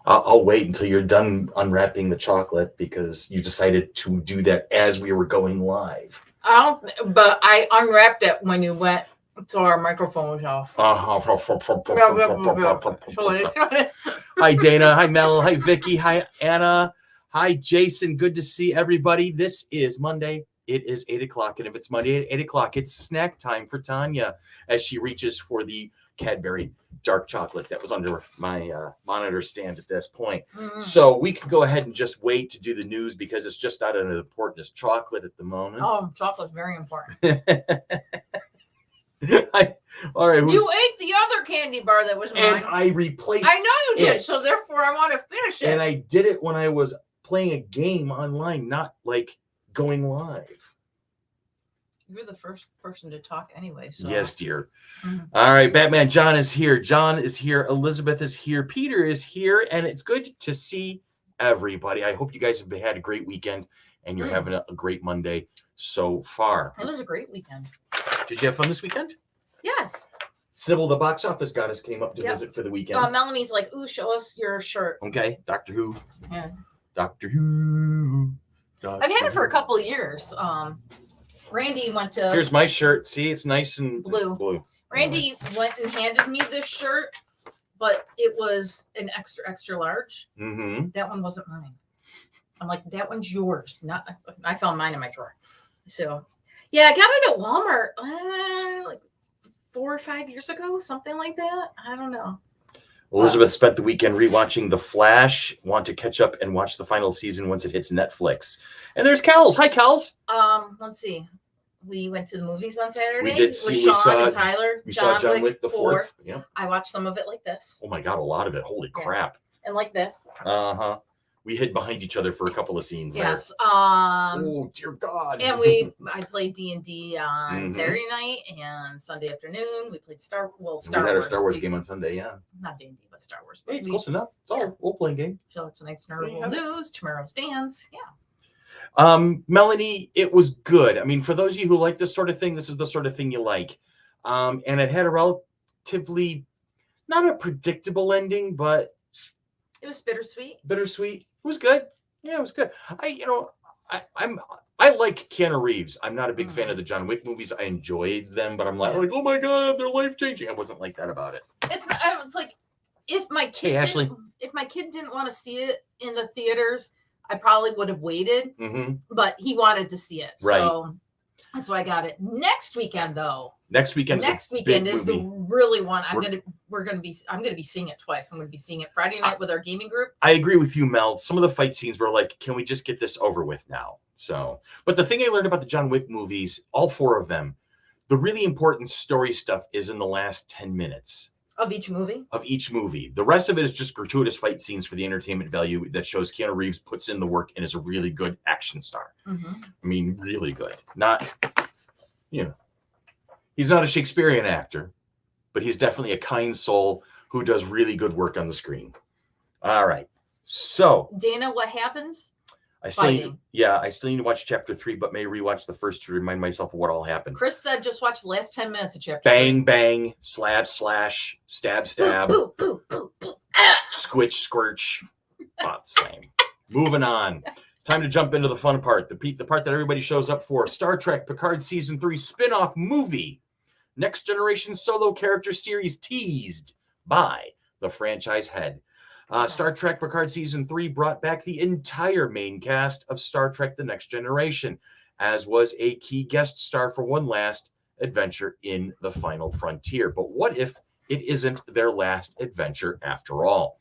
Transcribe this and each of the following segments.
I'll wait until you're done unwrapping the chocolate because you decided to do that as we were going live. But I unwrapped it when you went, so our microphone was off. Hi, Dana. Hi, Mel. Hi, Vicky. Hi, Anna. Hi, Jason. Good to see everybody. This is Monday. It is 8 o'clock. And if it's Monday at 8 o'clock, it's snack time for Tanya as she reaches for the Cadbury dark chocolate that was under my monitor stand at this point. So we can go ahead and just wait to do the news because it's just not as important as chocolate at the moment. Oh, chocolate's very important. All right. You ate the other candy bar that was mine. And I replaced I know you did, so therefore I want to finish it. And I did it when I was playing a game online, not like going live. You're the first person to talk anyway. So. Yes, dear. Mm-hmm. All right, Batman John is here. John is here. Elizabeth is here. Peter is here. And it's good to see everybody. I hope you guys have had a great weekend and you're having a great Monday so far. It was a great weekend. Did you have fun this weekend? Yes. Sybil, the box office goddess, came up to visit for the weekend. Melanie's like, ooh, show us your shirt. Okay. Doctor Who. Yeah. Doctor Who. I've had it for a couple of years. Randy went to... Here's my shirt. See, it's nice and blue. Randy went and handed me this shirt, but it was an extra large. Mm-hmm. That one wasn't mine. I'm like, that one's yours. Not. I found mine in my drawer. So, yeah, I got it at Walmart like 4 or 5 years ago, something like that. I don't know. Elizabeth spent the weekend rewatching The Flash. Want to catch up and watch the final season once it hits Netflix. And there's Kels. Hi, Kels. Let's see. We went to the movies on Saturday. We did see. With Sean and Tyler. We saw John Wick the 4th. Yeah. I watched some of it like this. Oh my God, a lot of it. Holy crap. And like this. Uh-huh. We hid behind each other for a couple of scenes. Yes. There. Oh dear God. And I played D&D on Saturday night and Sunday afternoon. We played Star Wars. We had our Star Wars game on Sunday. Yeah. Not D&D, but Star Wars. But close enough. It's all a role-playing game. So tonight's Nerdable News, tomorrow's dance. Yeah. Melanie, it was good. I mean, for those of you who like this sort of thing, this is the sort of thing you like. And it had a relatively, not a predictable ending, but it was bittersweet. It was good. Yeah, it was good. I like Keanu Reeves. I'm not a big fan of the John Wick movies. I enjoyed them, but I'm like, oh my God, they're life changing. I wasn't like that about it. It's like if my kid didn't want to see it in the theaters, I probably would have waited, but he wanted to see it. Right. So that's why I got it. Next weekend, though. Next weekend is the really one. I'm gonna be seeing it twice. I'm gonna be seeing it Friday night with our gaming group. I agree with you, Mel. Some of the fight scenes were like, can we just get this over with now? So, but the thing I learned about the John Wick movies, all 4 of them, the really important story stuff is in the last 10 minutes. Of each movie? The rest of it is just gratuitous fight scenes for the entertainment value that shows Keanu Reeves puts in the work and is a really good action star. I mean, really good. Not, he's not a Shakespearean actor, but he's definitely a kind soul who does really good work on the screen. All right. So, Dana, what happens? I still need to watch chapter 3, but may rewatch the first to remind myself of what all happened. Chris said just watch the last 10 minutes of chapter 3. Bang, slap, slash, stab, boop, boop, boop, boop. Squitch, squirch. About the same. Moving on. It's time to jump into the fun part, the part that everybody shows up for. Star Trek Picard Season 3 spin-off movie. Next Generation solo character series teased by the franchise head. Star Trek Picard Season 3 brought back the entire main cast of Star Trek The Next Generation, as was a key guest star for one last adventure in the Final Frontier. But what if it isn't their last adventure after all?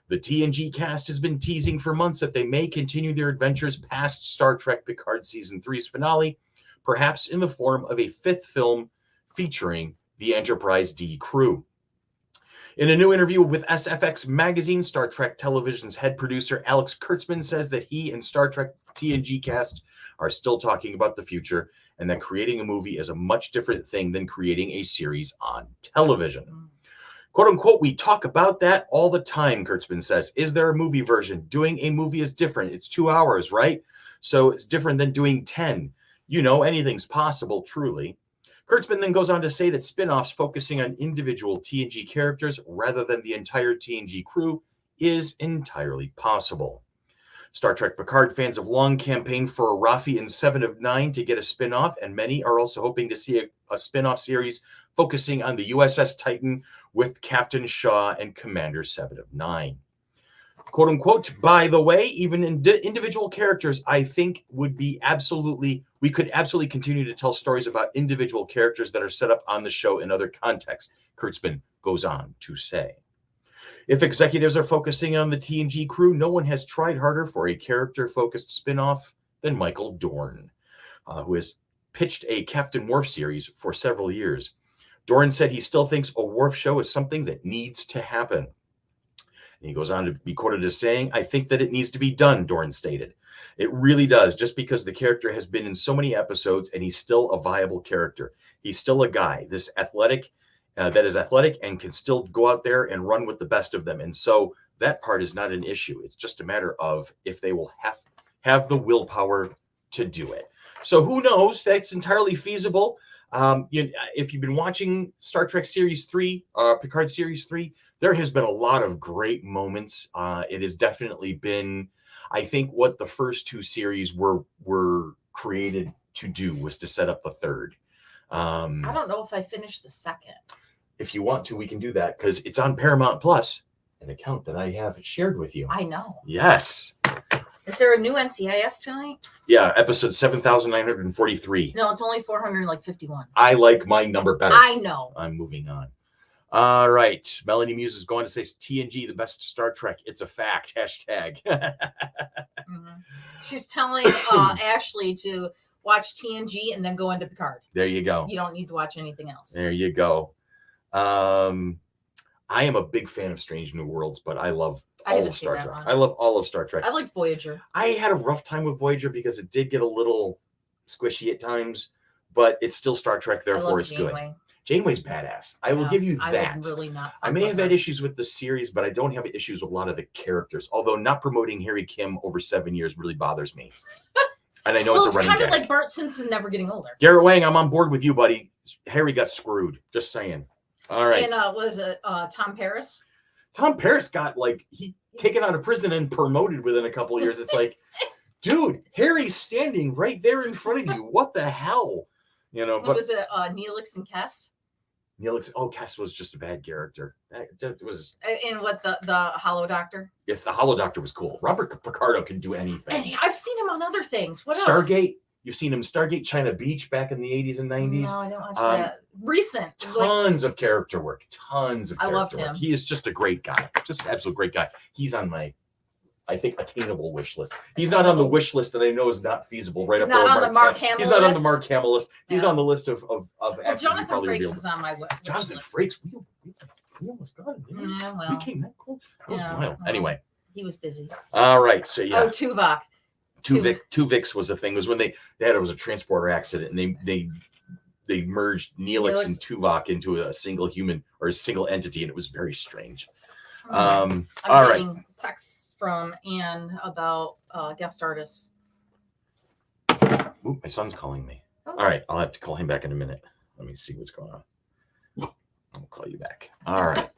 The TNG cast has been teasing for months that they may continue their adventures past Star Trek Picard Season 3's finale, perhaps in the form of a 5th film featuring the Enterprise D crew. In a new interview with SFX Magazine, Star Trek Television's head producer Alex Kurtzman says that he and Star Trek TNG cast are still talking about the future and that creating a movie is a much different thing than creating a series on television. Quote unquote, we talk about that all the time, Kurtzman says. Is there a movie version? Doing a movie is different. It's 2 hours, right? So it's different than doing 10. Anything's possible, truly. Kurtzman then goes on to say that spin-offs focusing on individual TNG characters rather than the entire TNG crew is entirely possible. Star Trek Picard fans have long campaigned for a Raffi in 7 of 9 to get a spin-off, and many are also hoping to see a spin-off series focusing on the USS Titan with Captain Shaw and Commander 7 of 9. Quote unquote, by the way, even individual characters, I think we could absolutely continue to tell stories about individual characters that are set up on the show in other contexts, Kurtzman goes on to say. If executives are focusing on the TNG crew, no one has tried harder for a character-focused spin-off than Michael Dorn, who has pitched a Captain Worf series for several years. Dorn said he still thinks a Worf show is something that needs to happen. And he goes on to be quoted as saying, I think that it needs to be done, Dorn stated. It really does, just because the character has been in so many episodes and he's still a viable character. He's still a guy, that is athletic and can still go out there and run with the best of them. And so that part is not an issue. It's just a matter of if they will have the willpower to do it. So who knows? That's entirely feasible. If you've been watching Star Trek Series 3, Picard Series 3, there has been a lot of great moments. It has definitely been, I think, what the first two series were created to do was to set up the third. I don't know if I finished the second. If you want to, we can do that because it's on Paramount Plus, an account that I have shared with you. I know. Yes. Is there a new NCIS tonight? Yeah, episode 7,943. No, it's only 451. I like my number better. I know. I'm moving on. All right. Melanie Muse is going to say TNG, the best Star Trek. It's a fact. Hashtag. She's telling Ashley to watch TNG and then go into Picard. There you go. You don't need to watch anything else. There you go. I am a big fan of Strange New Worlds, but I love all of Star Trek. I love all of Star Trek. I liked Voyager. I had a rough time with Voyager because it did get a little squishy at times, but it's still Star Trek, therefore it's good. Janeway's badass. I will give you that. I may have had issues with the series, but I don't have issues with a lot of the characters. Although not promoting Harry Kim over 7 years really bothers me. And I know it's a running gag. It's kind of like Bart Simpson never getting older. Garrett Wang, I'm on board with you, buddy. Harry got screwed. Just saying. All right. And was it Tom Paris? Tom Paris got he taken out of prison and promoted within a couple of years. It's like, dude, Harry's standing right there in front of you. What the hell? But was it Neelix and Kess? Neelix, Kess was just a bad character. That was. And what the Hollow Doctor? Yes, the Hollow Doctor was cool. Robert Picardo can do anything. And I've seen him on other things. What Stargate? You've seen him Stargate, China Beach back in the 80s and 90s. No, I don't watch that. Recent. Tons of character work. I loved him. He is just a great guy. Just an absolute great guy. He's on my, I think, attainable wish list. He's not on the wish list that I know is not feasible. Right up there. Not on the Mark Hamill list. He's not on the Mark Hamill list. He's on the list of Jonathan Frakes is on my wish list. Jonathan Frakes. We almost got him. Yeah, well. We came that close. That was wild. Anyway. He was busy. All right. So, yeah. Oh, Tuvok. Tuvix was the thing. It was when it was a transporter accident, and they merged Neelix and Tuvok into a single human or a single entity, and it was very strange. I'm getting texts from Anne about guest artists. Ooh, my son's calling me. Oh. All right, I'll have to call him back in a minute. Let me see what's going on. I'll call you back. All right.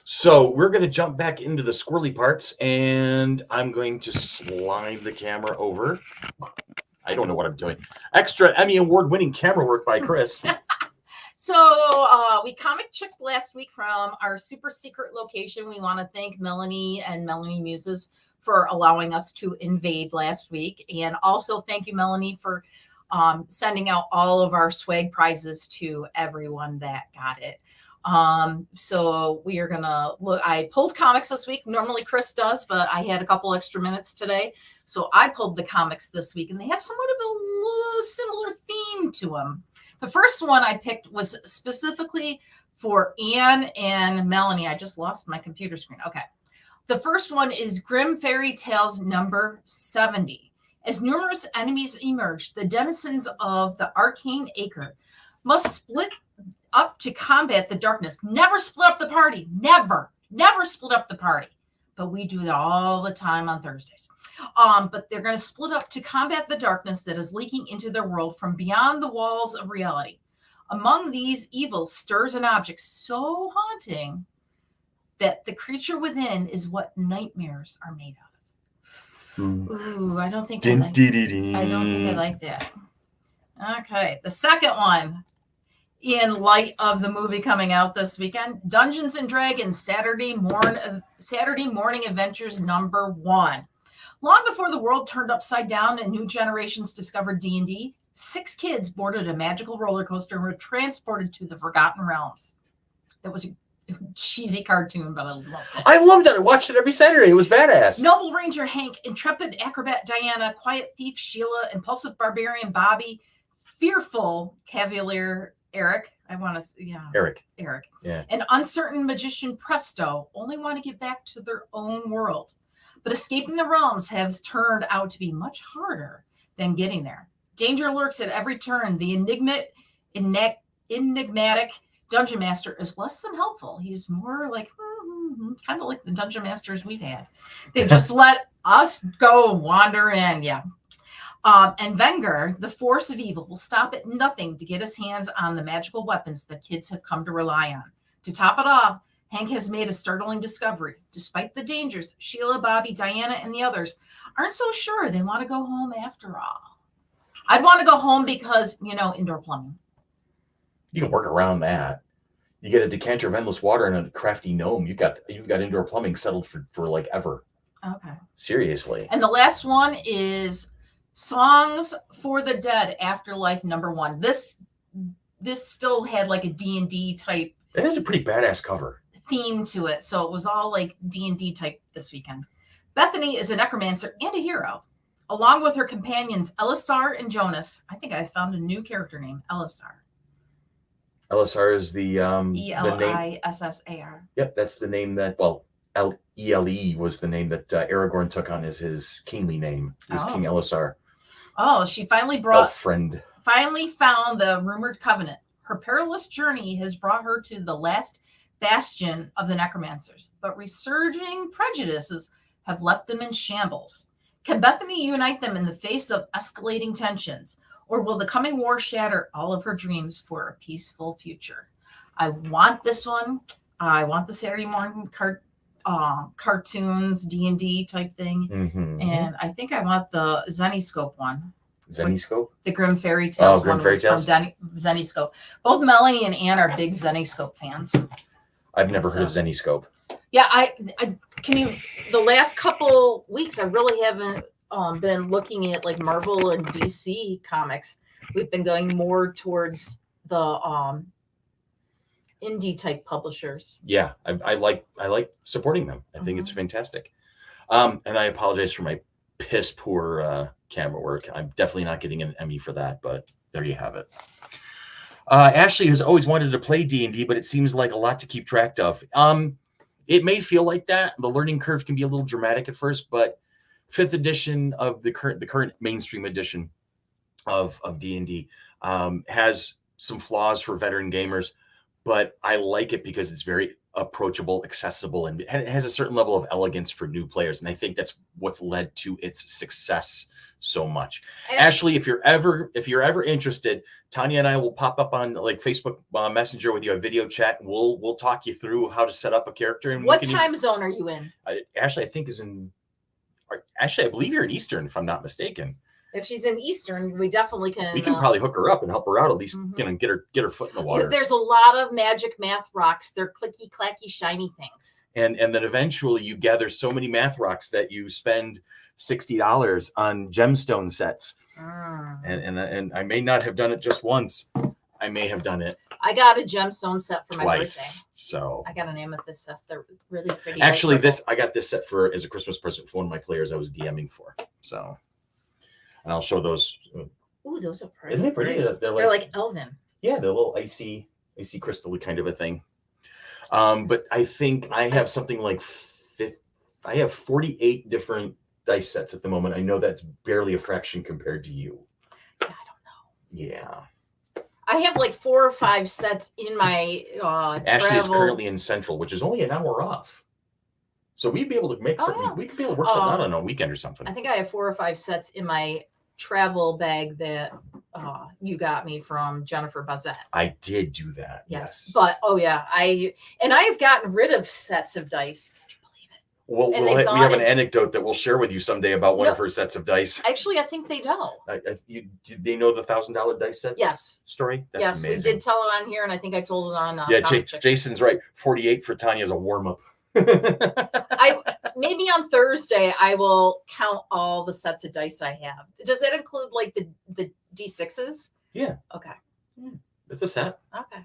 So we're going to jump back into the squirrely parts, and I'm going to slide the camera over. I don't know what I'm doing. Extra Emmy Award-winning camera work by Chris. So we comic checked last week from our super secret location. We want to thank Melanie and Melanie Muses for allowing us to invade last week. And also thank you, Melanie, for sending out all of our swag prizes to everyone that got it. So we are gonna look. I pulled comics this week. Normally Chris does, but I had a couple extra minutes today, so I pulled the comics this week, and they have somewhat of a similar theme to them. The first one I picked was specifically for Anne and Melanie. I just lost my computer screen. Okay, the first one is Grimm Fairy Tales number 70. As numerous enemies emerge, the denizens of the Arcane Acre must split up to combat the darkness. Never split up the party. Never split up the party. But we do that all the time on Thursdays. But they're going to split up to combat the darkness that is leaking into their world from beyond the walls of reality. Among these evils stirs an object so haunting that the creature within is what nightmares are made out of. Ooh, I don't think I like that. Okay, the second one, in light of the movie coming out this weekend, Dungeons and Dragons Saturday Morning Adventures #1. Long before the world turned upside down and new generations discovered D&D, 6 kids boarded a magical roller coaster and were transported to the Forgotten Realms. That was a cheesy cartoon, but I loved it. I loved it. I watched it every Saturday. It was badass. Noble Ranger Hank, intrepid acrobat Diana, quiet thief Sheila, impulsive barbarian Bobby, fearful cavalier Eric. Eric. Yeah. An uncertain magician Presto only want to get back to their own world. But escaping the realms has turned out to be much harder than getting there. Danger lurks at every turn. The enigmatic Dungeon Master is less than helpful. He's more like, kind of like the Dungeon Masters we've had. They just let us go wander in. Yeah. And Wenger, the force of evil, will stop at nothing to get his hands on the magical weapons the kids have come to rely on. To top it off, Hank has made a startling discovery. Despite the dangers, Sheila, Bobby, Diana, and the others aren't so sure they want to go home after all. I'd want to go home because, indoor plumbing. You can work around that. You get a decanter of endless water and a crafty gnome. You've got indoor plumbing settled for like ever. Okay. Seriously. And the last one is Songs for the Dead Afterlife #1. This still had like a D&D type. It has a pretty badass cover. Theme to it. So it was all like D&D type this weekend. Bethany is a necromancer and a hero. Along with her companions, Elisar and Jonas. I think I found a new character name, Elisar. Elisar is the Elissar. Yep, that's the name that, Ele was the name that Aragorn took on as his kingly name. He was King Elisar. Oh, she finally found the rumored covenant. Her perilous journey has brought her to the last bastion of the necromancers, but resurging prejudices have left them in shambles. Can Bethany unite them in the face of escalating tensions, or will the coming war shatter all of her dreams for a peaceful future? I want this one. I want the Saturday morning cartoons, D&D type thing. Mm-hmm. And I think I want the Zeniscope one. Zeniscope? The Grimm Fairy Tales Grimm Fairy Tales? From Zeniscope. Both Melanie and Ann are big Zeniscope fans. I've never heard of Zeniscope. Yeah, the last couple weeks I really haven't been looking at like Marvel and DC comics. We've been going more towards the indie type publishers. Yeah, I like supporting them. I think it's fantastic. And I apologize for my piss poor camera work. I'm definitely not getting an Emmy for that, but there you have it. Ashley has always wanted to play D&D, but it seems like a lot to keep track of. It may feel like that. The learning curve can be a little dramatic at first, but 5th edition of the current mainstream edition of D&D has some flaws for veteran gamers, but I like it because it's very approachable, accessible, and it has a certain level of elegance for new players. And I think that's what's led to its success so much. Ashley, if you're ever interested, Tanya and I will pop up on like Facebook Messenger with you, a video chat, and we'll talk you through how to set up a character. And what time zone are you in? Ashley, I think I believe you're in Eastern, if I'm not mistaken. If she's in Eastern, we definitely can. We can probably hook her up and help her out, at least get her foot in the water. There's a lot of magic math rocks. They're clicky, clacky, shiny things. And then eventually you gather so many math rocks that you spend $60 on gemstone sets. And I may not have done it just once. I may have done it. I got a gemstone set for my birthday. So I got an amethyst set. They're really pretty. Actually, I got this set as a Christmas present for one of my players I was DMing for. So. And I'll show those. Ooh, those are pretty. Isn't they pretty? They're like elven. Yeah, they're a little icy crystal kind of a thing. But I think I have something like I have 48 different dice sets at the moment. I know that's barely a fraction compared to you. Yeah, I don't know. Yeah. I have like 4 or 5 sets in my Ashley is currently in Central, which is only an hour off. So we'd be able to make something. Yeah. We could be able to work something out on a weekend or something. I think I have 4 or 5 sets in my travel bag that you got me from Jennifer Bazette. I did do that. Yes. But I've gotten rid of sets of dice. Could you believe it? Well, we have an anecdote that we'll share with you someday about one of her sets of dice. Actually, I think they know. They know the $1,000 dice sets? Yes. Story? That's amazing. We did tell it on here, and I think I told it on Jason's right. 48 for Tanya is a warm-up. Maybe on Thursday I will count all the sets of dice I have. Does that include like the D6s? Yeah. Okay. It's a set. Okay.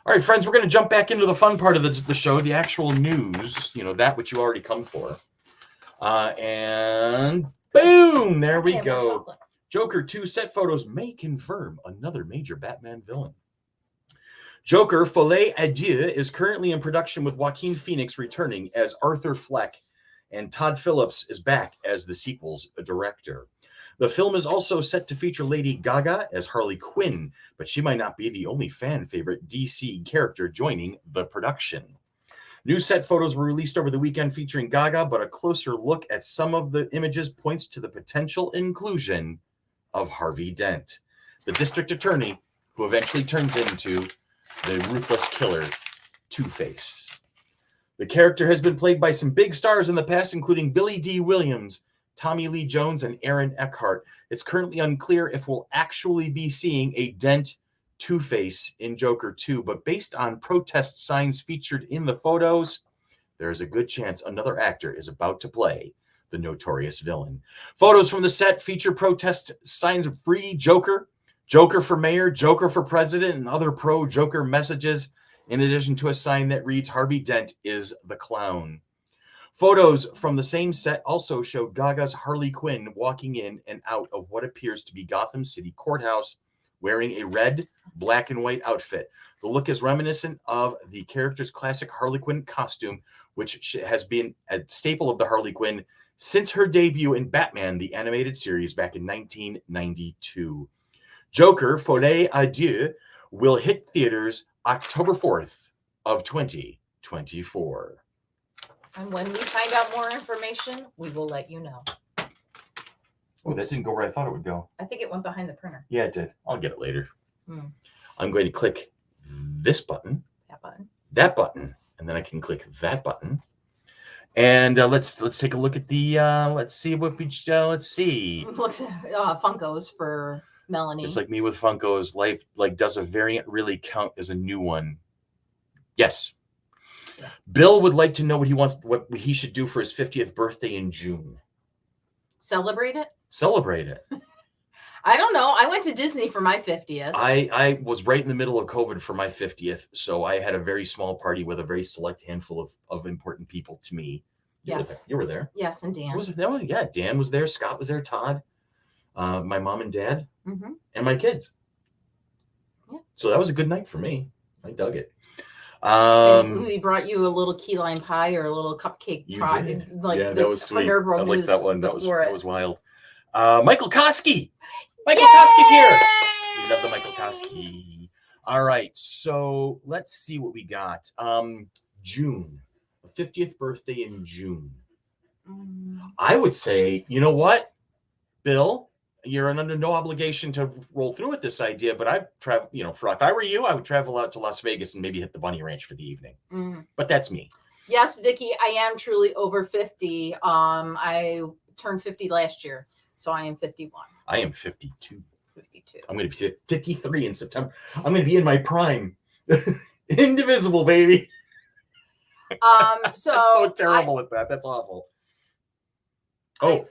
All right, friends, we're going to jump back into the fun part of the show, the actual news, that which you already come for. And boom, there we go. Joker 2 set photos may confirm another major Batman villain. Joker, Folie à Dieu, is currently in production with Joaquin Phoenix returning as Arthur Fleck, and Todd Phillips is back as the sequel's director. The film is also set to feature Lady Gaga as Harley Quinn, but she might not be the only fan favorite DC character joining the production. New set photos were released over the weekend featuring Gaga, but a closer look at some of the images points to the potential inclusion of Harvey Dent, the district attorney who eventually turns into the ruthless killer Two-Face. The character has been played by some big stars in the past, including Billy D. Williams, Tommy Lee Jones, and Aaron Eckhart. It's currently unclear if we'll actually be seeing a Dent Two-Face in Joker 2, but based on protest signs featured in the photos, there is a good chance another actor is about to play the notorious villain. Photos from the set feature protest signs of Free Joker, Joker for Mayor, Joker for President, and other pro-Joker messages, in addition to a sign that reads, Harvey Dent is the clown. Photos from the same set also showed Gaga's Harley Quinn walking in and out of what appears to be Gotham City Courthouse, wearing a red, black, and white outfit. The look is reminiscent of the character's classic Harley Quinn costume, which has been a staple of the Harley Quinn since her debut in Batman, the animated series, back in 1992. Joker, Folie à Dieu, will hit theaters October 4th of 2024. And when we find out more information, we will let you know. Oh, that didn't go where I thought it would go. I think it went behind the printer. Yeah, it did. I'll get it later. I'm going to click this button, that button, and then I can click that button. And let's take a look at the let's see what we let's see. It looks Funkos for Melanie. It's like me with Funkos. Life, like, does a variant really count as a new one? Yes. Yeah. Bill would like to know what he should do for his 50th birthday in June. Celebrate it? Celebrate it. I don't know. I went to Disney for my 50th. I was right in the middle of COVID for my 50th, so I had a very small party with a very select handful of important people to me. You were there. Yes, and Dan. Yeah, Dan was there. Scott was there. Todd, my mom and dad, and my kids. Yeah. So that was a good night for me. I dug it. We brought you a little key lime pie or a little cupcake pie. Did. Yeah, that was sweet. I like that one. That was wild. Michael Koski. Michael Koski's here. We love the Michael Koski. All right, so let's see what we got. June, a 50th birthday in June. I would say, you know what, Bill, you're under no obligation to roll through with this idea, but I'd travel, if I were you, I would travel out to Las Vegas and maybe hit the Bunny Ranch for the evening. But that's me. Yes, Vicky, I am truly over 50. I turned 50 last year, so I am 51. I am 52. 52. I'm going to be 53 in September. I'm going to be in my prime. Indivisible, baby. So I'm so terrible at that. That's awful. I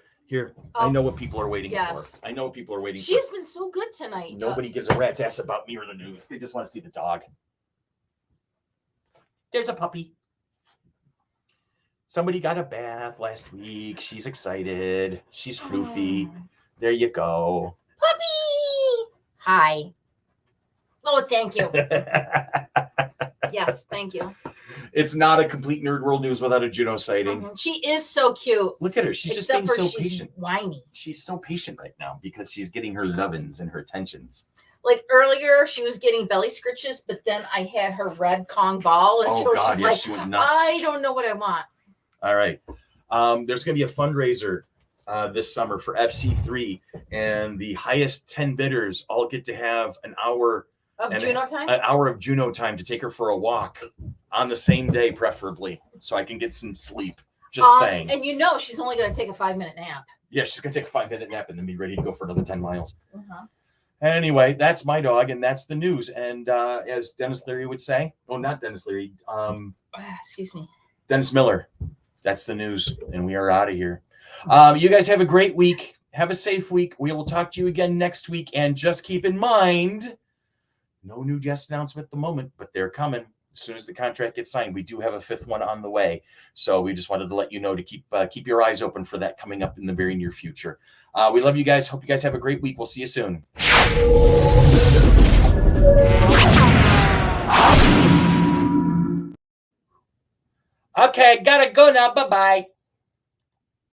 know what people are waiting for. I know what people are waiting for. She has been so good tonight. Nobody gives a rat's ass about me or the news. They just want to see the dog. There's a puppy. Somebody got a bath last week. She's excited. She's floofy. There you go. Puppy! Hi. Oh, thank you. Yes, thank you. It's not a complete Nerd World News without a Juno sighting. She is so cute. Look at her. She's just being so patient. Whiny. She's so patient right now because she's getting her lovin's and her attentions. Like earlier, she was getting belly scritches, but then I had her red Kong ball, and she's like, she went nuts. I don't know what I want. All right. There's going to be a fundraiser this summer for FC3, and the highest 10 bidders all get to have an hour Of and Juno time? an hour of Juno time to take her for a walk on the same day, preferably, so I can get some sleep. Just saying. And she's only going to take a 5-minute nap. Yeah, she's gonna take a 5-minute nap and then be ready to go for another 10 miles. Uh-huh. Anyway, that's my dog, and that's the news. And as Dennis Leary would say, oh, not Dennis Leary, Excuse me. Dennis Miller. That's the news, and we are out of here. You guys have a great week. Have a safe week. We will talk to you again next week. And just keep in mind, no new guest announcement at the moment, but they're coming as soon as the contract gets signed. We do have a 5th one on the way. So we just wanted to let you know to keep your eyes open for that coming up in the very near future. We love you guys. Hope you guys have a great week. We'll see you soon. Okay, gotta go now. Bye-bye.